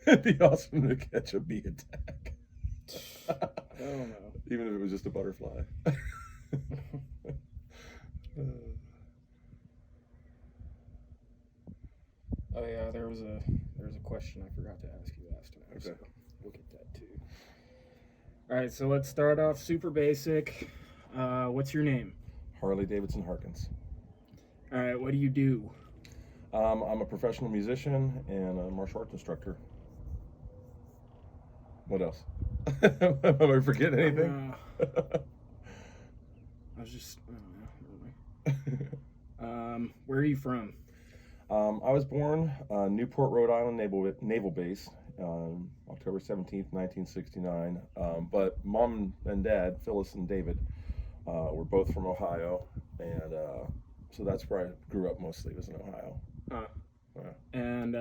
It'd be awesome to catch a bee attack. I don't know. Even if it was just a butterfly. Oh yeah, there was a question I forgot to ask you last time. Okay. So we'll get that too. All right, so let's start off super basic. What's your name? Harley Davidson Harkins. All right, what do you do? I'm a professional musician and a martial arts instructor. What else? Am I forgetting anything? I was just, I don't know. Where are you from? I was born Newport, Rhode Island Naval Base, October 17th, 1969. But mom and dad, Phyllis and David, were both from Ohio, and so that's where I grew up mostly, was in Ohio. And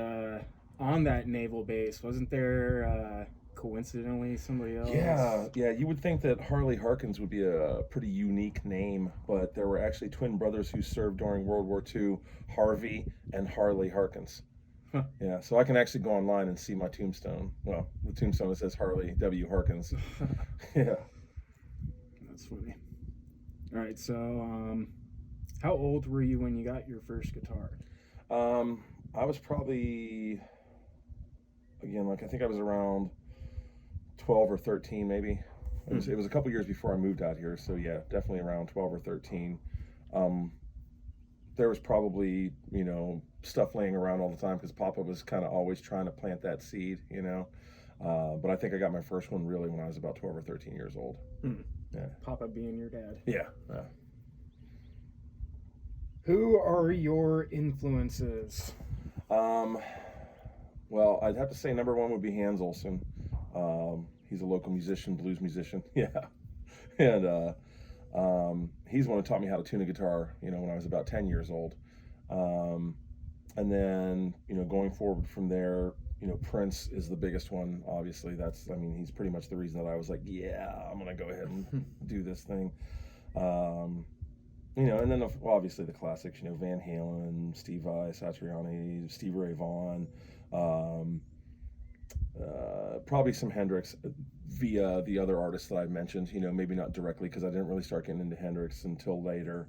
on that naval base, wasn't there coincidentally somebody else? Yeah, you would think that Harley Harkins would be a pretty unique name, but there were actually twin brothers who served during World War II, Harvey and Harley Harkins. Huh. Yeah, so I can actually go online and see my tombstone. Well, the tombstone that says Harley W. Harkins. Yeah. That's funny. All right, so how old were you when you got your first guitar? I was probably, again, like I think I was around 12 or 13 maybe. It was a couple years before I moved out here, so yeah, definitely around 12 or 13. There was probably, stuff laying around all the time because Papa was kind of always trying to plant that seed, but I think I got my first one really when I was about 12 or 13 years old. Yeah. Papa being your dad. Yeah. Who are your influences? Well, I'd have to say number one would be Hans Olsen. He's a local musician, blues musician. Yeah. And he's the one who taught me how to tune a guitar, when I was about 10 years old. And then, going forward from there, Prince is the biggest one, obviously. He's pretty much the reason that I was like, yeah, I'm going to go ahead and do this thing. And then obviously the classics, Van Halen, Steve Vai, Satriani, Stevie Ray Vaughan, probably some Hendrix via the other artists that I mentioned, maybe not directly because I didn't really start getting into Hendrix until later,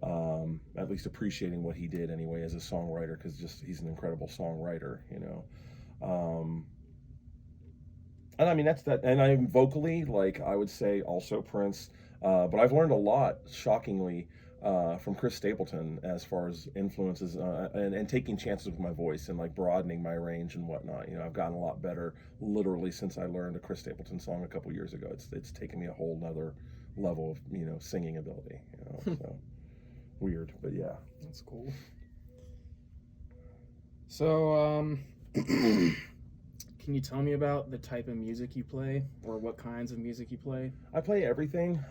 at least appreciating what he did anyway as a songwriter because he's an incredible songwriter, And I mean, that's that. And I'm vocally, like, I would say also Prince. But I've learned a lot, shockingly, from Chris Stapleton as far as influences and taking chances with my voice and like broadening my range and whatnot. I've gotten a lot better literally since I learned a Chris Stapleton song a couple years ago. It's taken me a whole nother level of singing ability. So weird, but yeah, that's cool. So can you tell me about the type of music you play or what kinds of music you play? I play everything.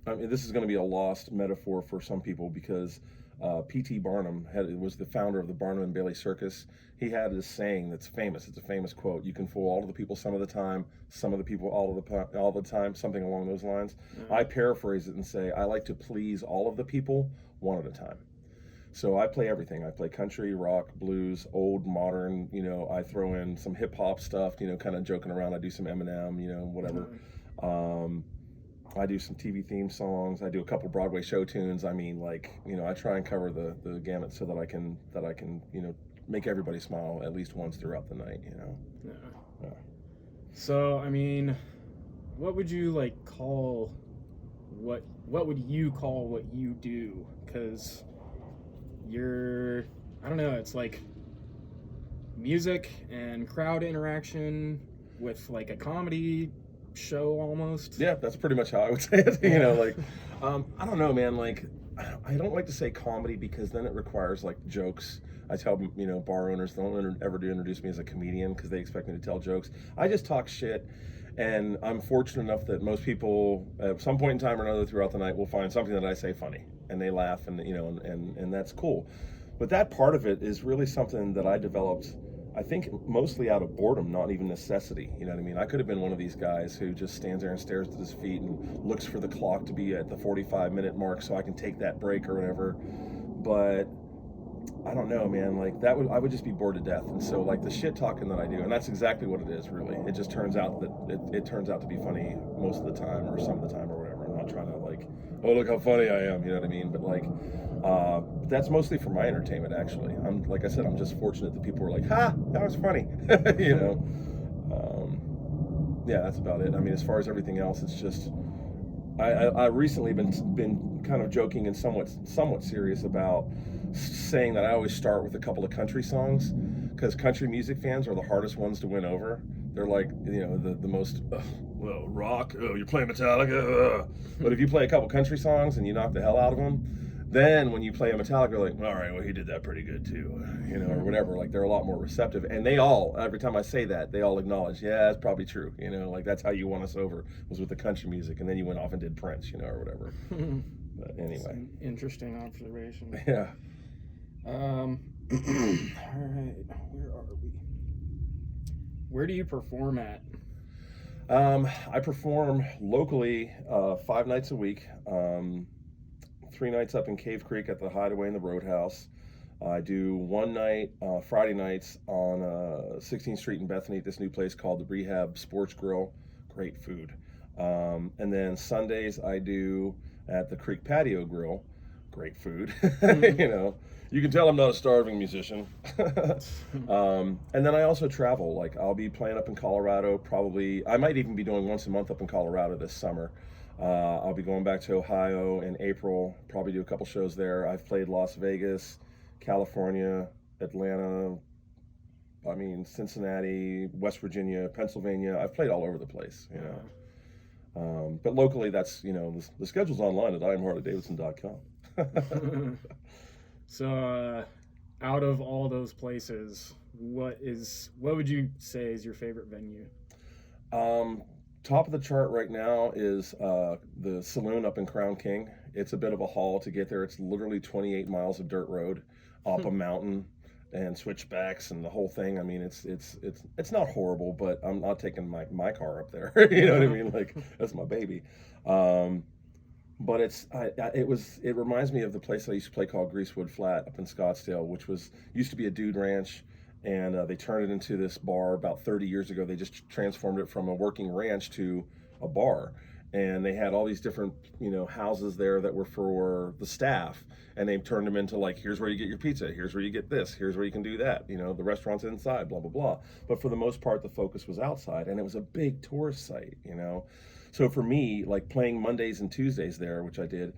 This is going to be a lost metaphor for some people because P.T. Barnum was the founder of the Barnum and Bailey Circus. He had this saying that's famous. It's a famous quote. You can fool all of the people some of the time, some of the people all the time, something along those lines. I paraphrase it and say, I like to please all of the people one at a time. So I play everything. I play country, rock, blues, old, modern. I throw in some hip hop stuff. Kind of joking around. I do some Eminem. Whatever. I do some TV theme songs. I do a couple Broadway show tunes. I mean, I try and cover the gamut so that I can make everybody smile at least once throughout the night. Yeah. So I mean, what would you call what would you call what you do? Because I don't know, it's like music and crowd interaction with like a comedy show almost. Yeah, that's pretty much how I would say it. I don't know, man. I don't like to say comedy because then it requires jokes. I tell bar owners don't ever introduce me as a comedian because they expect me to tell jokes. I just talk shit, and I'm fortunate enough that most people at some point in time or another throughout the night will find something that I say funny, and they laugh, and and that's cool. But that part of it is really something that I developed, I think, mostly out of boredom, not even necessity. You know what I mean? I could have been one of these guys who just stands there and stares at his feet and looks for the clock to be at the 45-minute mark so I can take that break or whatever. But I don't know, man. Like that would I would just be bored to death. And so like the shit talking that I do, and that's exactly what it is, really. It just turns out that it turns out to be funny most of the time, or some of the time, or whatever. I'm not trying to like, oh look how funny I am, you know what I mean? But like, that's mostly for my entertainment. Actually, I'm like I said, I'm just fortunate that people are like, ha, that was funny, you know. Yeah, that's about it. I mean, as far as everything else, it's just I recently been kind of joking and somewhat serious about saying that I always start with a couple of country songs because country music fans are the hardest ones to win over. They're like, you know, the most well, rock. Oh, you're playing Metallica. But if you play a couple country songs and you knock the hell out of them, then when you play a Metallica, they're like, all right, well, he did that pretty good too, you know, or whatever. Like they're a lot more receptive, and they all, every time I say that, they all acknowledge, yeah, that's probably true. You know, like that's how you won us over was with the country music, and then you went off and did Prince, you know, or whatever. But It's anyway, an interesting observation. yeah. All right, where are we? Where do you perform at? I perform locally 5 nights a week. 3 nights up in Cave Creek at the Hideaway and the Roadhouse. I do one night, Friday nights on 16th Street in Bethany at this new place called the Rehab Sports Grill. Great food. And then Sundays I do at the Creek Patio Grill. Great food. You know, you can tell I'm not a starving musician. And then I also travel. Like I'll be playing up in Colorado. Probably I might even be doing once a month up in Colorado this summer. I'll be going back to Ohio in April. Probably do a couple shows there. I've played Las Vegas, California, Atlanta. I mean Cincinnati, West Virginia, Pennsylvania. I've played all over the place. You know. But locally, that's, you know, the schedule's online at IamHarleyDavidson.com. So, out of all those places, what would you say is your favorite venue? Top of the chart right now is the saloon up in Crown King. It's a bit of a haul to get there. It's literally 28 miles of dirt road up a mountain and switchbacks and the whole thing. I mean, it's not horrible, but I'm not taking my car up there. You know what I mean? Like that's my baby. But it reminds me of the place I used to play called Greasewood Flat up in Scottsdale, which used to be a dude ranch, and they turned it into this bar about 30 years ago. They just transformed it from a working ranch to a bar, and they had all these different, you know, houses there that were for the staff, and they turned them into like, here's where you get your pizza, here's where you get this, here's where you can do that, you know, the restaurant's inside, blah blah blah. But for the most part the focus was outside, and it was a big tourist site, you know. So for me, like playing Mondays and Tuesdays there, which I did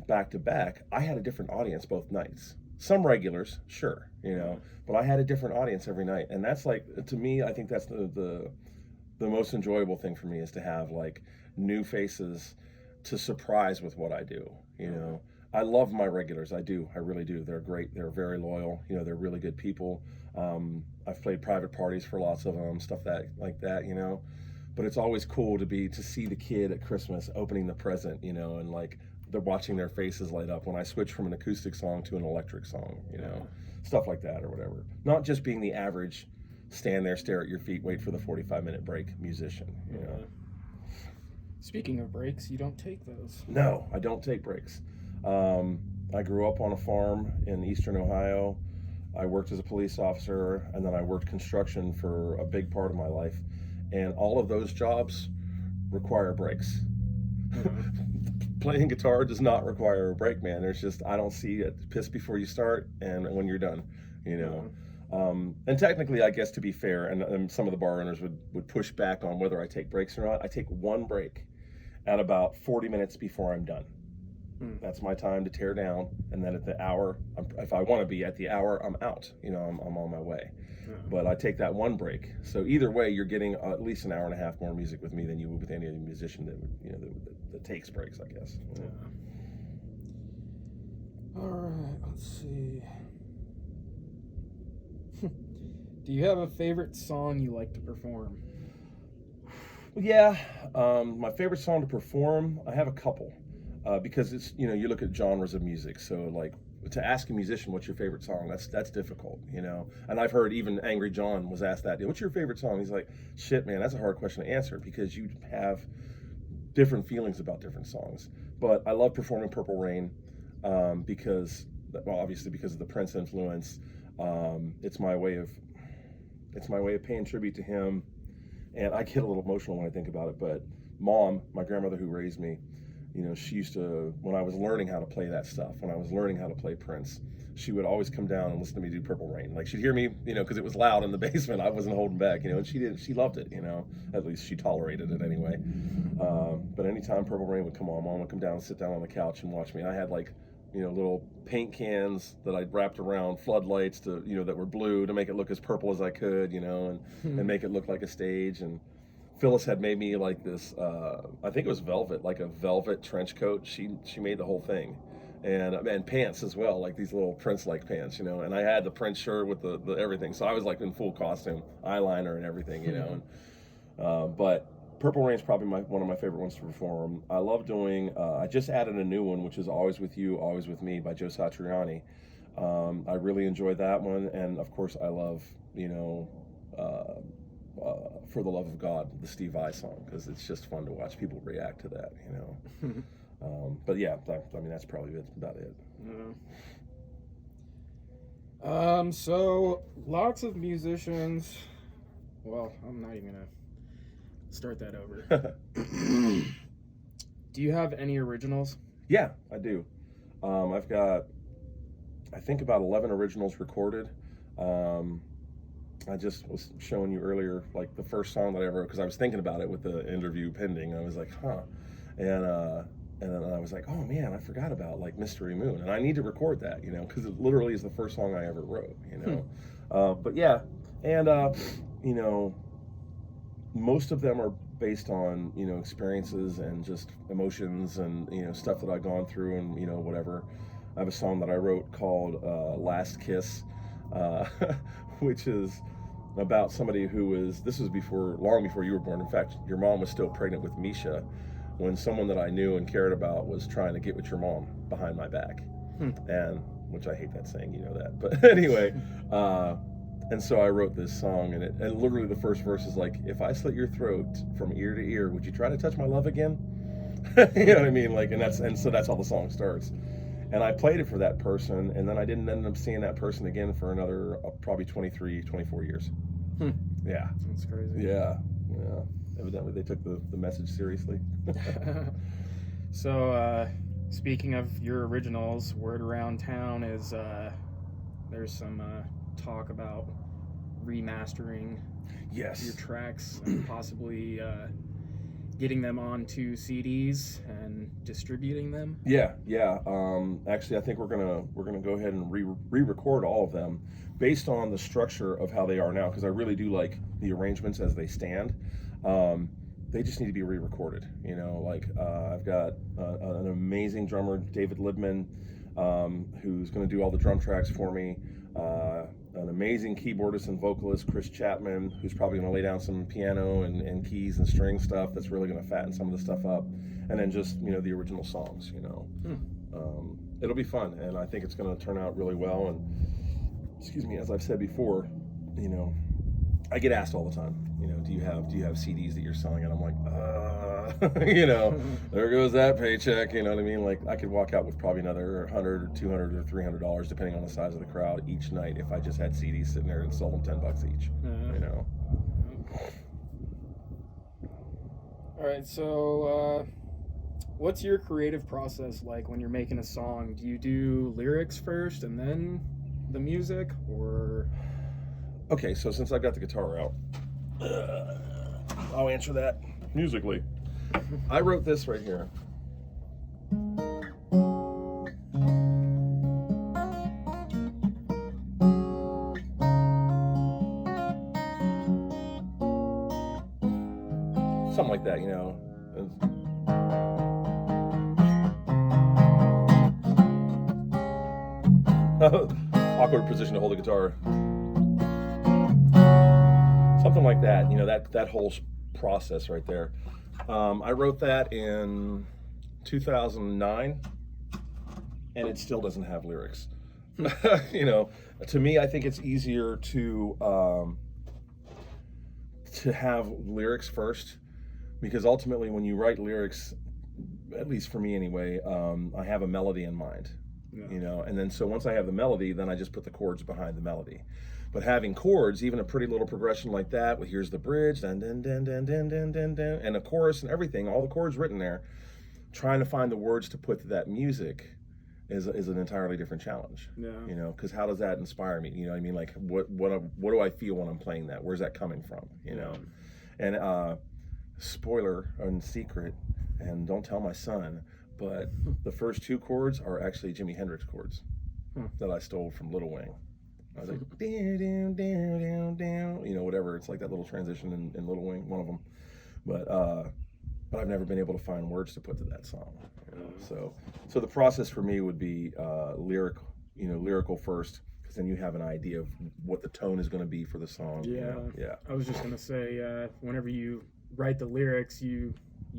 back to back, I had a different audience both nights. Some regulars, sure, you know, but I had a different audience every night, and that's like, to me, I think that's the most enjoyable thing for me, is to have like new faces to surprise with what I do. You know, I love my regulars. I do. I really do. They're great. They're very loyal. You know, they're really good people. I've played private parties for lots of them, stuff that like that. You know, but it's always cool to see the kid at Christmas opening the present. You know, and like they're watching their faces light up when I switch from an acoustic song to an electric song. You know, stuff like that or whatever. Not just being the average stand there, stare at your feet, wait for the 45-minute break musician. You know. Speaking of breaks, you don't take those. No, I don't take breaks. I grew up on a farm in eastern Ohio. I worked as a police officer, and then I worked construction for a big part of my life. And all of those jobs require breaks. Playing guitar does not require a break, man. There's just, I don't see it. Piss before you start and when you're done, you know. And technically, I guess, to be fair, and some of the bar owners would push back on whether I take breaks or not. I take one break at about 40 minutes before I'm done. That's my time to tear down, and then at the hour, if I want to be at the hour, I'm out. You know, I'm on my way. But I take that one break. So either way, you're getting at least an hour and a half more music with me than you would with any other musician that would, you know, that takes breaks, I guess. Yeah. All right, let's see. Do you have a favorite song you like to perform? Yeah, my favorite song to perform, I have a couple, because it's, you know, you look at genres of music. So like, to ask a musician what's your favorite song, that's difficult, you know. And I've heard even Angry John was asked that, what's your favorite song? He's like, shit, man, that's a hard question to answer, because you have different feelings about different songs. But I love performing Purple Rain, because well, obviously because of the Prince influence. It's my way of paying tribute to him, and I get a little emotional when I think about it. But Mom, my grandmother who raised me, she used to, when I was learning how to play that stuff, when I was learning how to play Prince, she would always come down and listen to me do Purple Rain. Like, she'd hear me, because it was loud in the basement. I wasn't holding back, and she loved it, at least she tolerated it anyway. But anytime Purple Rain would come on, Mom would come down and sit down on the couch and watch me. And I had like, little paint cans that I'd wrapped around floodlights to, that were blue to make it look as purple as I could, and make it look like a stage. And Phyllis had made me like this, I think it was velvet, like a velvet trench coat. She made the whole thing. And pants as well, like these little Prince-like pants, and I had the Prince shirt with the everything. So I was like in full costume, eyeliner and everything, but Purple Rain's probably one of my favorite ones to perform. I love doing, I just added a new one, which is Always With You, Always With Me by Joe Satriani. I really enjoyed that one. And of course I love, For the Love of God, the Steve Vai song, because it's just fun to watch people react to that, But yeah, that's probably about it. So lots of musicians. Well, I'm not even gonna start that over. Do you have any originals? Yeah, I do. I've got, I think, about 11 originals recorded. I just was showing you earlier, like the first song that I ever wrote, because I was thinking about it with the interview pending. I was like, and then I was like, oh man, I forgot about like Mystery Moon, and I need to record that, because it literally is the first song I ever wrote, But yeah, and most of them are based on experiences and just emotions and stuff that I've gone through and whatever. I have a song that I wrote called Last Kiss, which is about somebody who was, this was long before you were born. In fact, your mom was still pregnant with Misha when someone that I knew and cared about was trying to get with your mom behind my back. And which I hate that saying, that, but anyway, and so I wrote this song, and literally the first verse is like, if I slit your throat from ear to ear, would you try to touch my love again? You know what I mean? Like, and so that's how the song starts. And I played it for that person, and then I didn't end up seeing that person again for another probably 23, 24 years. Yeah. That's crazy. Yeah. Evidently they took the message seriously. So, speaking of your originals, word around town is there's some talk about remastering Yes. your tracks and possibly getting them onto CDs and distributing them. Yeah. Actually, I think we're gonna go ahead and re-record all of them based on the structure of how they are now, because I really do like the arrangements as they stand. They just need to be re-recorded. I've got an amazing drummer, David Libman, who's going to do all the drum tracks for me. An amazing keyboardist and vocalist, Chris Chapman, who's probably going to lay down some piano and keys and string stuff that's really going to fatten some of the stuff up. And then just, the original songs, It'll be fun, and I think it's going to turn out really well. And, excuse me, as I've said before, I get asked all the time, do you have CDs that you're selling? And I'm like, there goes that paycheck, you know what I mean? Like, I could walk out with probably another $100 or $200 or $300, depending on the size of the crowd each night, if I just had CDs sitting there and sold them $10 each, All right, so what's your creative process like when you're making a song? Do you do lyrics first and then the music, or? Okay, so since I've got the guitar out, I'll answer that musically. I wrote this right here. Something like that, Awkward position to hold the guitar. Something like that, that whole process right there. I wrote that in 2009, and it still doesn't have lyrics. To me, I think it's easier to have lyrics first, because ultimately when you write lyrics, at least for me anyway, I have a melody in mind. Yeah. you know. And then so once I have the melody, then I just put the chords behind the melody. But having chords, even a pretty little progression like that, with here's the bridge, dun dun dun dun dun dun dun dun, and a chorus and everything, all the chords written there, trying to find the words to put to that music is an entirely different challenge. Yeah. You know, because how does that inspire me? You know what I mean? Like, what do I feel when I'm playing that? Where's that coming from? You know, and spoiler and secret, and don't tell my son, but the first two chords are actually Jimi Hendrix chords that I stole from Little Wing. I was like, down, down, down, down, down, you know, whatever. It's like that little transition in Little Wing, one of them. But I've never been able to find words to put to that song. You know? So the process for me would be lyrical first, because then you have an idea of what the tone is going to be for the song. Yeah. You know? Yeah. I was just gonna say, whenever you write the lyrics, you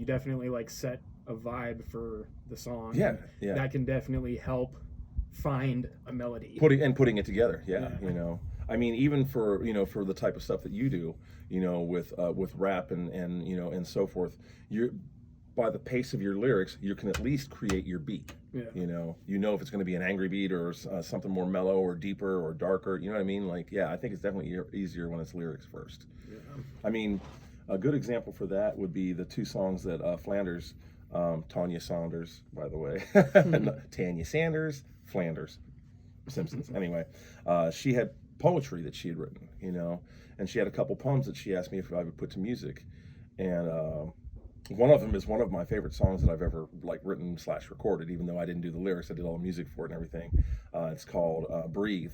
definitely like set a vibe for the song. Yeah. Yeah. That can definitely help find a melody. Putting it together. Yeah. Yeah. You know. I mean, even for for the type of stuff that you do, you know, with rap and you know and so forth, you're by the pace of your lyrics, you can at least create your beat. Yeah. You know if it's going to be an angry beat or something more mellow or deeper or darker. You know what I mean? Like, yeah, I think it's definitely easier when it's lyrics first. Yeah. I mean, a good example for that would be the two songs that Flanders, Tanya Saunders, by the way, Tanya Sanders, Flanders, Simpsons. Anyway, she had poetry that she had written, you know, and she had a couple poems that she asked me if I would put to music, and one of them is one of my favorite songs that I've ever like written / recorded, even though I didn't do the lyrics. I did all the music for it and everything. It's called Breathe,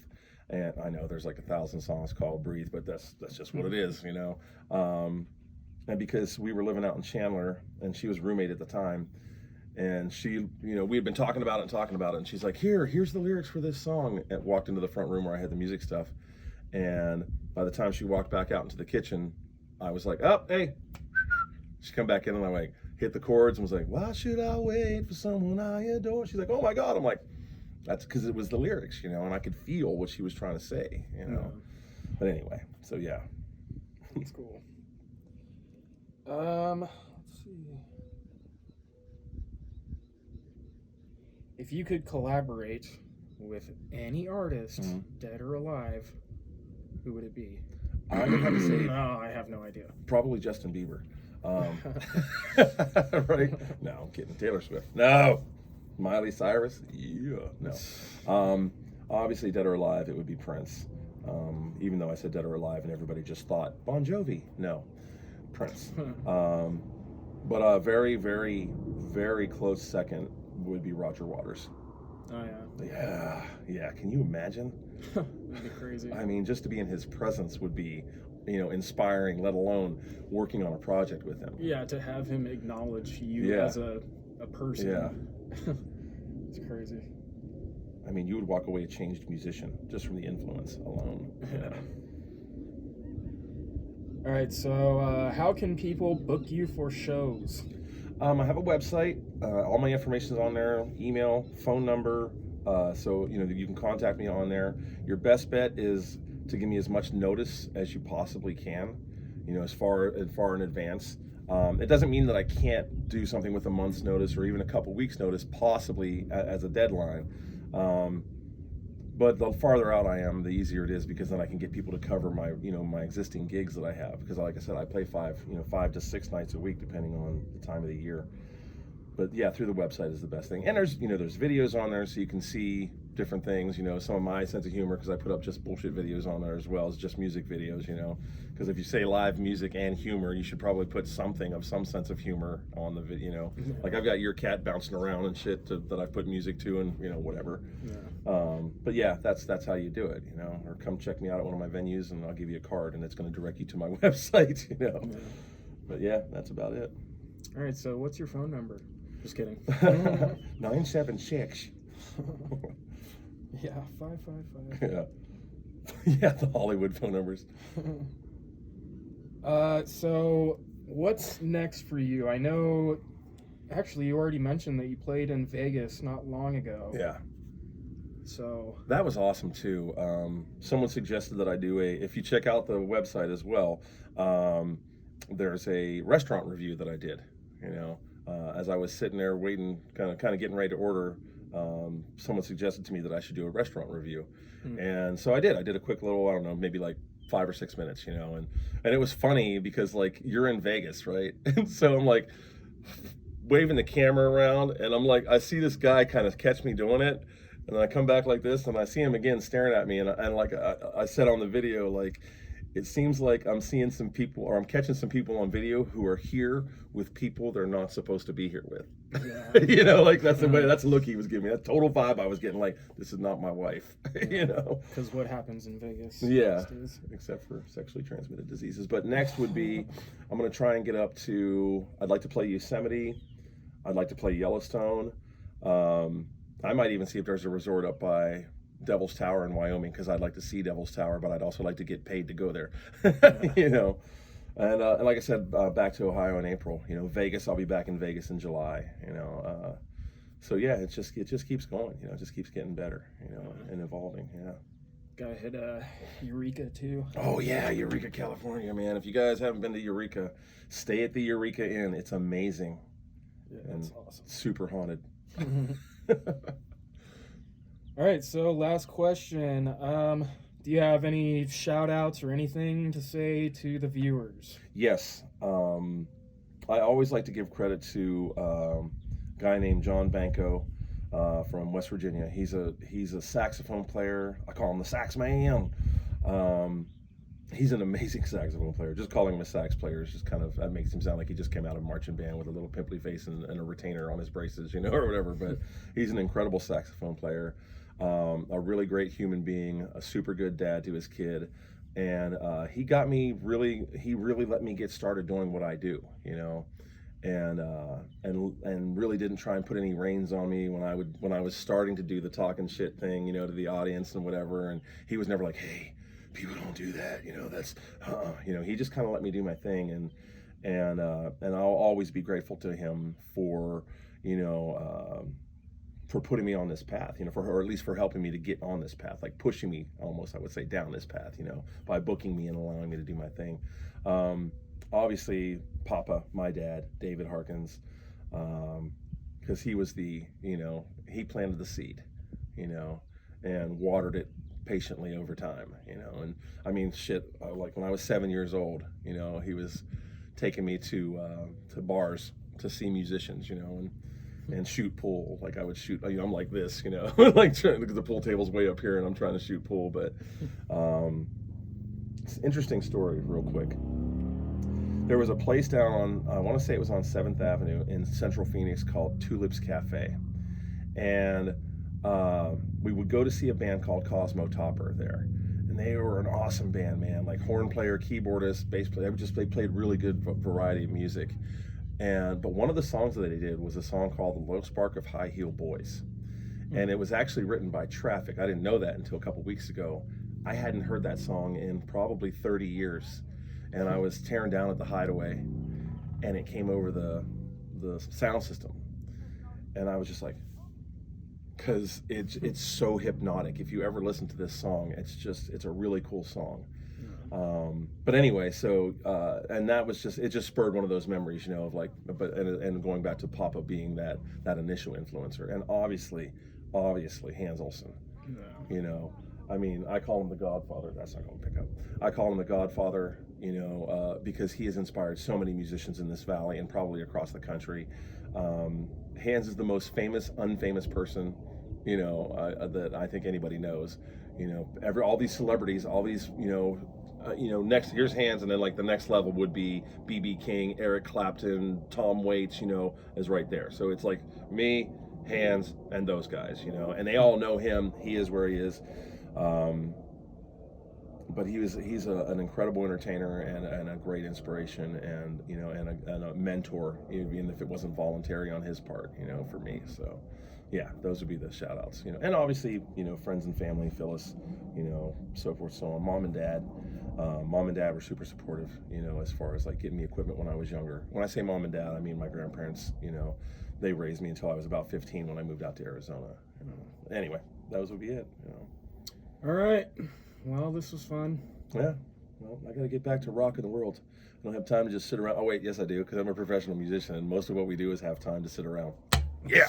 and I know there's like 1,000 songs called Breathe, but that's just what it is, you know. And because we were living out in Chandler and she was roommate at the time, and she, you know, we had been talking about it, and she's like, here's the lyrics for this song, and walked into the front room where I had the music stuff. And by the time she walked back out into the kitchen, I was like, oh, hey. She come back in and I like hit the chords and was like, why should I wait for someone I adore? She's like, oh my God. I'm like, that's because it was the lyrics, you know, and I could feel what she was trying to say, you know. But anyway, so yeah. That's cool. Let's see. If you could collaborate with any artist, dead or alive, who would it be? I would have to say, no, I have no idea. Probably Justin Bieber. Right? No, I'm kidding. Taylor Swift. No. Miley Cyrus. Yeah. No. Obviously, dead or alive, it would be Prince. Even though I said dead or alive, and everybody just thought Bon Jovi. No, Prince. But a very, very, very close second would be Roger Waters. Oh yeah. Yeah. Can you imagine? That'd be crazy. I mean, just to be in his presence would be, you know, inspiring, let alone working on a project with him. Yeah, to have him acknowledge you as a person. Yeah. It's crazy. I mean, you would walk away a changed musician just from the influence alone. You know? All right, so how can people book you for shows? I have a website. All my information is on there. Email, phone number. So you know you can contact me on there. Your best bet is to give me as much notice as you possibly can. You know, as far in advance. It doesn't mean that I can't do something with a month's notice or even a couple weeks' notice, possibly as a deadline. But the farther out I am, the easier it is, because then I can get people to cover my existing gigs that I have. Because like I said, I play 5 to 6 nights a week, depending on the time of the year. But yeah, through the website is the best thing. And there's videos on there, so you can see different things. You know, some of my sense of humor, because I put up just bullshit videos on there as well as just music videos. You know, because if you say live music and humor, you should probably put something of some sense of humor on the video. You know, like I've got your cat bouncing around and shit that I've put music to, and whatever. Yeah. But yeah, that's how you do it. You know, or come check me out at one of my venues, and I'll give you a card, and it's going to direct you to my website. You know. Yeah. But yeah, that's about it. All right. So what's your phone number? Just kidding. 976. Yeah, 555. Yeah, the Hollywood phone numbers. So what's next for you? I know, actually, you already mentioned that you played in Vegas not long ago. Yeah. So that was awesome too. Someone suggested that I do if you check out the website as well, there's a restaurant review that I did, as I was sitting there waiting, kind of getting ready to order someone suggested to me that I should do a restaurant review. Hmm. And so I did. I did a quick little, I don't know, maybe like 5 or 6 minutes, and it was funny because like you're in Vegas, right? And so I'm like waving the camera around, and I'm like, I see this guy kind of catch me doing it, and then I come back like this, and I see him again staring at me, and like I said on the video, like it seems like I'm seeing some people, or I'm catching some people on video who are here with people they're not supposed to be here with. Yeah. Like that's the way, that's the look he was giving me. That total vibe I was getting, like this is not my wife. Because what happens in Vegas? Yeah, these days? except for sexually transmitted diseases. But next would be, I'm going to try and get up to, I'd like to play Yosemite. I'd like to play Yellowstone. I might even see if there's a resort up by Devil's Tower in Wyoming, because I'd like to see Devil's Tower, but I'd also like to get paid to go there. And like I said, back to Ohio in April. Vegas, I'll be back in Vegas in July. So yeah, it just keeps going. It just keeps getting better. And evolving. Yeah. Gotta hit Eureka too. Oh yeah, Eureka, California, man. If you guys haven't been to Eureka, stay at the Eureka Inn. It's amazing. Yeah, and that's awesome. super haunted. All right, so last question. Do you have any shout outs or anything to say to the viewers? Yes. I always like to give credit to a guy named John Banco from West Virginia. He's a saxophone player. I call him the sax man. He's an amazing saxophone player. Just calling him a sax player is just that makes him sound like he just came out of a marching band with a little pimply face and a retainer on his braces, or whatever. But he's an incredible saxophone player, a really great human being, a super good dad to his kid, and he really let me get started doing what I do, and really didn't try and put any reins on me when I was starting to do the talking shit thing, to the audience and whatever. And he was never like, hey, people don't do that, that's he just kind of let me do my thing, and I'll always be grateful to him for putting me on this path, or at least for helping me to get on this path, like pushing me almost, I would say, down this path, by booking me and allowing me to do my thing. Obviously Papa, my dad, David Harkins, because he was he planted the seed, and watered it patiently over time, and I mean, like when I was 7 years old, he was taking me to bars to see musicians, and shoot pool. Like I would shoot, I'm like this, like because the pool table's way up here and I'm trying to shoot pool. But it's an interesting story real quick. There was a place down on, I want to say it was on 7th Avenue in Central Phoenix called Tulips Cafe, and we would go to see a band called Cosmo Topper there, and they were an awesome band, man. Like horn player, keyboardist, bass player. They played really good variety of music. But one of the songs that they did was a song called "The Low Spark of High Heel Boys," and it was actually written by Traffic. I didn't know that until a couple weeks ago. I hadn't heard that song in probably 30 years, and I was tearing down at the Hideaway, and it came over the sound system, and I was just like, because it's so hypnotic. If you ever listen to this song, it's a really cool song. But anyway, so and that was it just spurred one of those memories, of like, and going back to Papa being that initial influencer, and obviously Hans Olsen. Yeah. I mean, I call him the Godfather. That's not going to pick up. I call him the Godfather, because he has inspired so many musicians in this valley and probably across the country. Hans is the most famous, unfamous person, that I think anybody knows. All these celebrities, all these, next, here's Hans, and then like the next level would be B.B. King, Eric Clapton, Tom Waits, is right there. So it's like me, Hans, and those guys, and they all know him. He is where he is. But he's an incredible entertainer and a great inspiration, and and a mentor, even if it wasn't voluntary on his part, for me. So yeah, those would be the shout outs, and obviously, friends and family, Phyllis, so forth, so on. Mom and dad were super supportive, as far as like getting me equipment when I was younger. When I say mom and dad, I mean my grandparents. They raised me until I was about 15 when I moved out to Arizona. Anyway, those would be it. All right. Well, this was fun. Yeah. Well, I got to get back to rocking the world. I don't have time to just sit around. Oh wait, yes I do, because I'm a professional musician, and most of what we do is have time to sit around. Yeah.